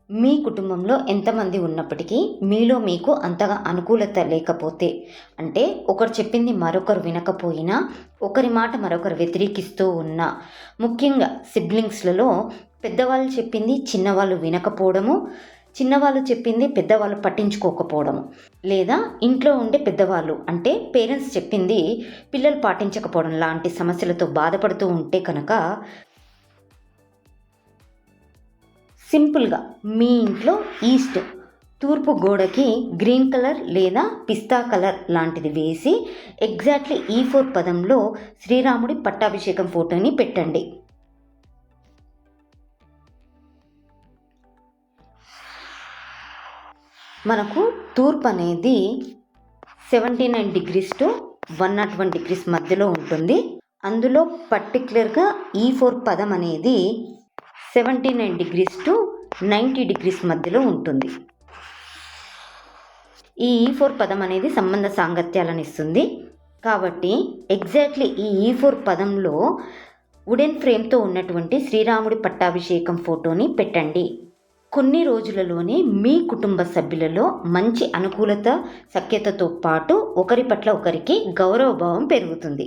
మీ కుటుంబంలో ఎంతమంది ఉన్నప్పటికీ మీలో మీకు అంతగా అనుకూలత లేకపోతే, అంటే ఒకరు చెప్పింది మరొకరు వినకపోయినా, ఒకరి మాట మరొకరు వ్యతిరేకిస్తూ ఉన్నా, ముఖ్యంగా సిబ్లింగ్స్‌లలో పెద్దవాళ్ళు చెప్పింది చిన్నవాళ్ళు వినకపోవడము, చిన్నవాళ్ళు చెప్పింది పెద్దవాళ్ళు పట్టించుకోకపోవడము, లేదా ఇంట్లో ఉండే పెద్దవాళ్ళు అంటే పేరెంట్స్ చెప్పింది పిల్లలు పాటించకపోవడం లాంటి సమస్యలతో బాధపడుతూ ఉంటే కనుక సింపుల్గా మీ ఇంట్లో ఈస్ట్ తూర్పు గోడకి గ్రీన్ కలర్ లేదా పిస్తా కలర్ లాంటిది వేసి ఎగ్జాక్ట్లీ E4 పదంలో శ్రీరాముడి పట్టాభిషేకం ఫోటోని పెట్టండి. మనకు తూర్పు అనేది 79 degrees to 101 degrees మధ్యలో ఉంటుంది. అందులో పర్టికులర్గా E4 పదం అనేది 79 degrees to 90 degrees మధ్యలో ఉంటుంది. ఈ E4 పదం అనేది సంబంధ సాంగత్యాలను ఇస్తుంది. కాబట్టి ఎగ్జాక్ట్లీ ఈ E4 పదంలో వుడెన్ ఫ్రేమ్తో ఉన్నటువంటి శ్రీరాముడి పట్టాభిషేకం ఫోటోని పెట్టండి. కొన్ని రోజులలోనే మీ కుటుంబ సభ్యులలో మంచి అనుకూలత, సఖ్యతతో పాటు ఒకరి పట్ల ఒకరికి గౌరవభావం పెరుగుతుంది.